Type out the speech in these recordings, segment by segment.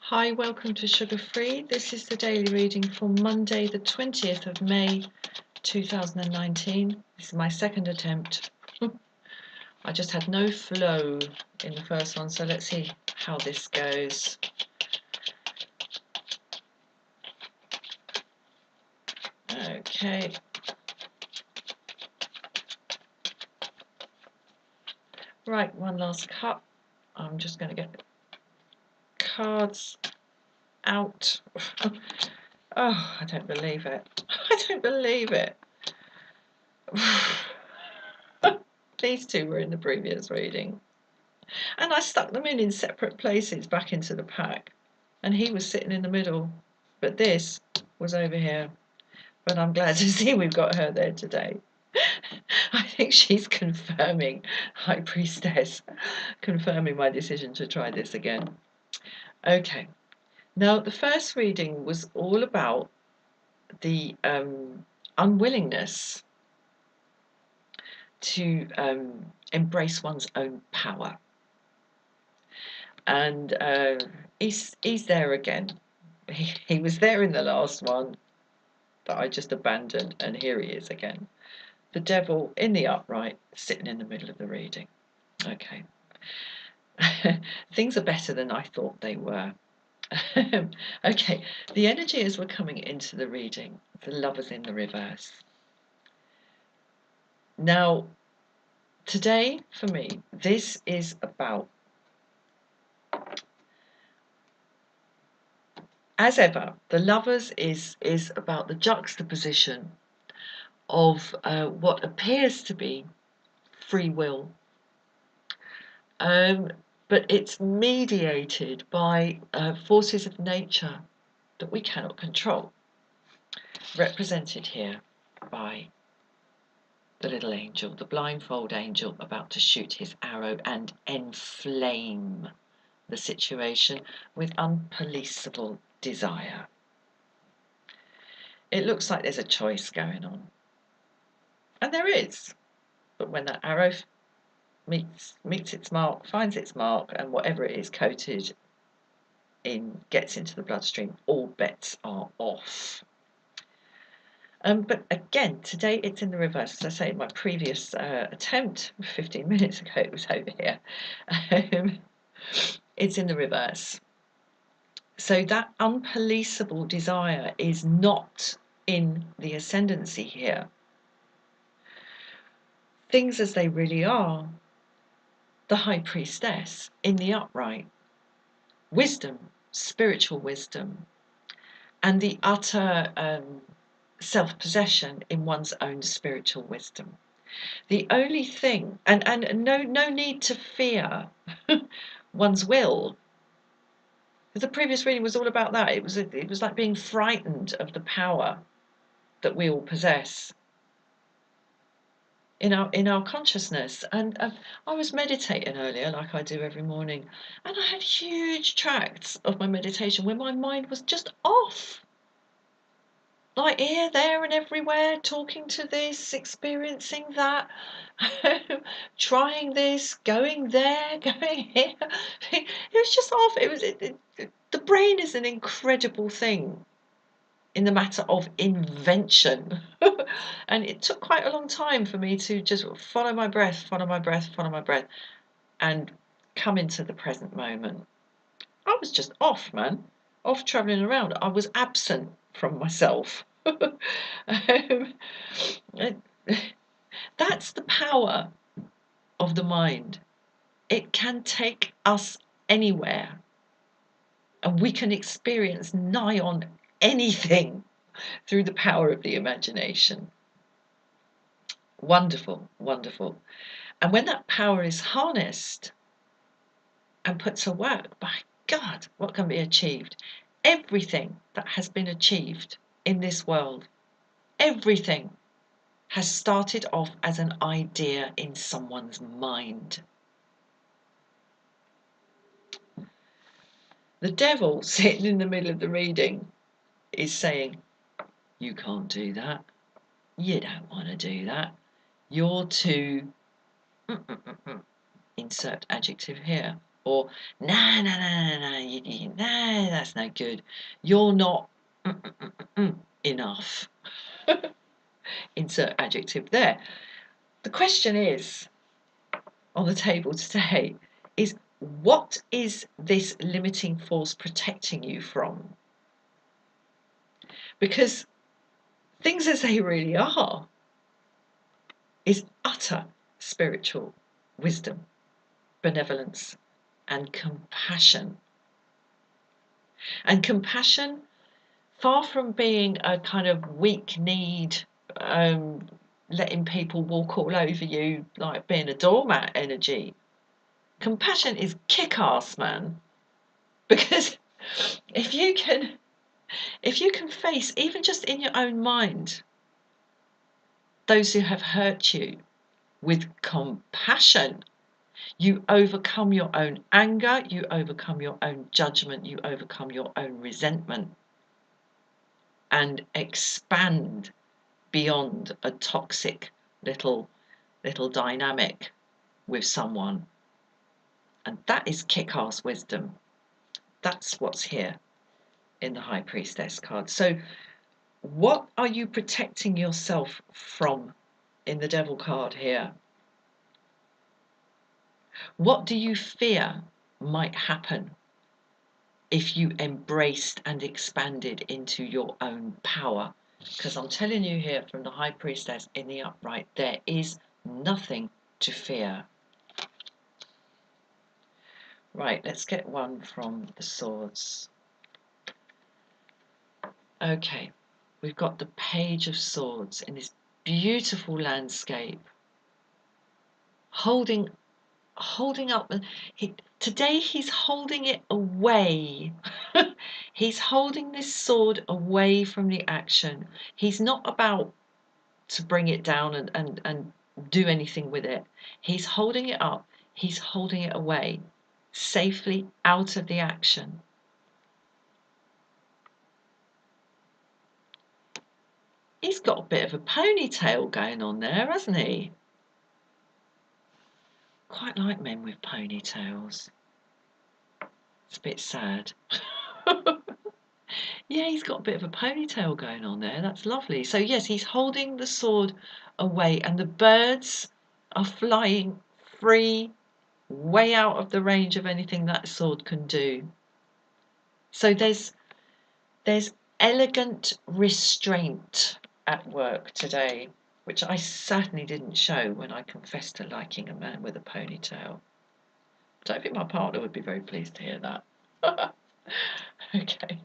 Hi, welcome to Sugar Free. This is the daily reading for Monday, the 20th of May 2019. This is my second attempt. I just had no flow in the first one, so let's see how this goes. Okay. Right, one last cut. I'm just going to get the cards out. Oh, I don't believe it. I don't believe it. These two were in the previous reading. And I stuck them in separate places back into the pack. And he was sitting in the middle. But this was over here. But I'm glad to see we've got her there today. I think she's confirming, High Priestess, confirming my decision to try this again. Okay. Now, the first reading was all about the unwillingness to embrace one's own power. And he's there again. He was there in the last one that I just abandoned, and here he is again. The devil in the upright, sitting in the middle of the reading. Okay. Things are better than I thought they were. Okay, the energy as we're coming into the reading, the Lovers in the reverse. Now, today, for me, this is about, as ever, the Lovers is about the juxtaposition of what appears to be free will, but it's mediated by forces of nature that we cannot control, represented here by the little angel, the blindfold angel, about to shoot his arrow and enflame the situation with unpoliceable desire. It looks like there's a choice going on, and there is, but when that arrow meets its mark, finds its mark, and whatever it is coated in gets into the bloodstream, all bets are off. But again, today it's in the reverse. As I say, in my previous attempt 15 minutes ago, it was over here. It's in the reverse. So that unpoliceable desire is not in the ascendancy here. Things as they really are, the High Priestess in the upright. Wisdom, spiritual wisdom, and the utter self-possession in one's own spiritual wisdom. The only thing, and no need to fear one's will. The previous reading was all about that. It was like being frightened of the power that we all possess in our consciousness. And I was meditating earlier, like I do every morning, and I had huge tracts of my meditation where my mind was just off. Like here, there, and everywhere, talking to this, experiencing that, trying this, going there, going here. It was just off. The brain is an incredible thing in the matter of invention. And it took quite a long time for me to just follow my breath, follow my breath, follow my breath, and come into the present moment. I was just off, man. Off travelling around. I was absent from myself. That's the power of the mind. It can take us anywhere, and we can experience nigh on anything through the power of the imagination. Wonderful, wonderful. And when that power is harnessed and put to work, by God, what can be achieved? Everything that has been achieved in this world, everything has started off as an idea in someone's mind. The devil sitting in the middle of the reading is saying, you can't do that. You don't want to do that. You're too... insert adjective here. or nah, that's no good. You're not enough. Insert adjective there. The question is on the table today is, what is this limiting force protecting you from? Because things as they really are is utter spiritual wisdom, benevolence, and compassion. And compassion, far from being a kind of weak need, letting people walk all over you like being a doormat energy. Compassion is kick-ass, man. Because if you can face, even just in your own mind, those who have hurt you with compassion, you overcome your own anger, you overcome your own judgment, you overcome your own resentment, and expand beyond a toxic little dynamic with someone. And that is kick-ass wisdom. That's what's here in the High Priestess card. So what are you protecting yourself from in the Devil card here? What do you fear might happen if you embraced and expanded into your own power? Because I'm telling you here from the High Priestess in the upright, there is nothing to fear. Right, let's get one from the Swords. Okay, we've got the Page of Swords in this beautiful landscape, holding up. Today he's holding it away. He's holding this sword away from the action. He's not about to bring it down and do anything with it. He's holding it up. He's holding it away, safely out of the action. He's got a bit of a ponytail going on there, hasn't he? Quite like men with ponytails. It's a bit sad. Yeah, he's got a bit of a ponytail going on there. That's lovely. So yes, he's holding the sword away, and the birds are flying free, way out of the range of anything that sword can do. So there's elegant restraint at work today, which I certainly didn't show when I confessed to liking a man with a ponytail. I don't think my partner would be very pleased to hear that. Okay.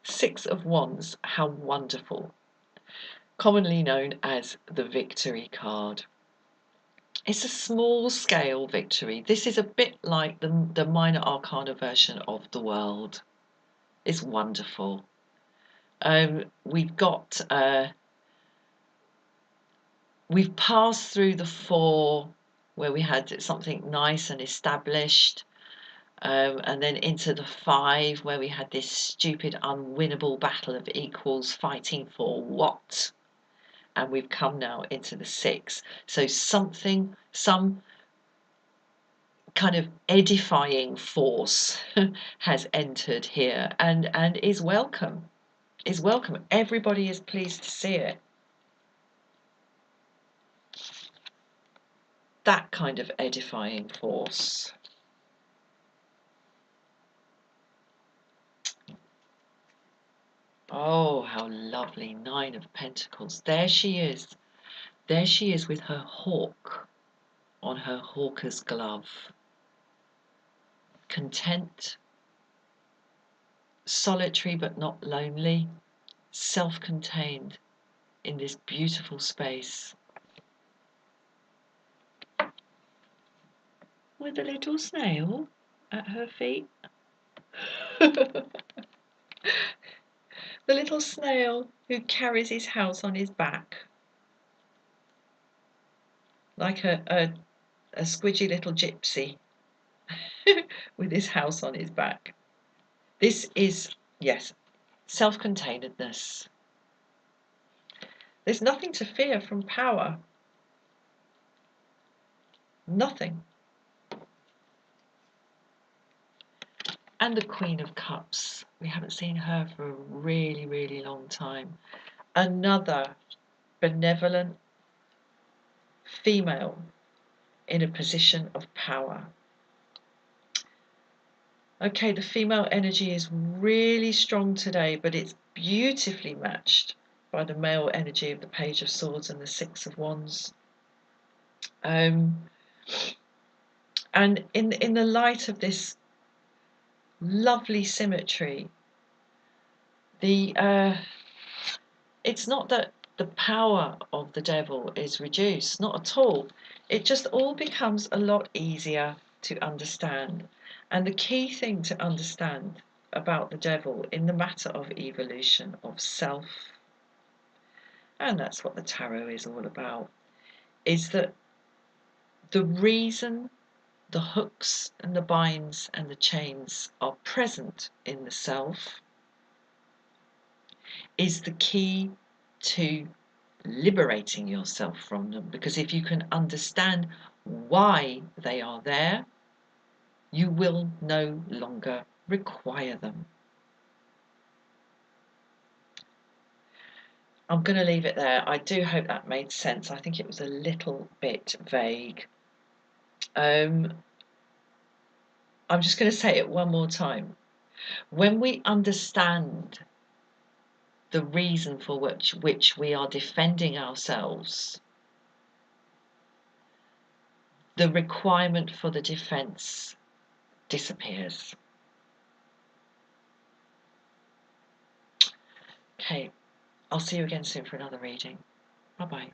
Six of Wands, how wonderful. Commonly known as the Victory card. It's a small scale victory. This is a bit like the minor arcana version of the World. It's wonderful. We've passed through the 4 where we had something nice and established, and then into the 5 where we had this stupid unwinnable battle of equals fighting for what? And we've come now into the 6. So some kind of edifying force has entered here and is welcome. Everybody is pleased to see it. That kind of edifying force. Oh, how lovely. 9 of Pentacles. There she is. There she is with her hawk on her hawker's glove. Content, solitary but not lonely, self-contained in this beautiful space. With a little snail at her feet. The little snail who carries his house on his back. Like a squidgy little gypsy with his house on his back. This is, yes, self-containedness. There's nothing to fear from power. Nothing. And the Queen of Cups. We haven't seen her for a really, really long time. Another benevolent female in a position of power. Okay, the female energy is really strong today, but it's beautifully matched by the male energy of the Page of Swords and the Six of Wands. And in the light of this lovely symmetry, it's not that the power of the devil is reduced, not at all. It just all becomes a lot easier to understand. And the key thing to understand about the devil in the matter of evolution, of self, and that's what the tarot is all about, is that the reason the hooks and the binds and the chains are present in the self is the key to liberating yourself from them. Because if you can understand why they are there, you will no longer require them. I'm going to leave it there. I do hope that made sense. I think it was a little bit vague. I'm just going to say it one more time. When we understand the reason for which we are defending ourselves, the requirement for the defense disappears. Okay, I'll see you again soon for another reading. Bye-bye.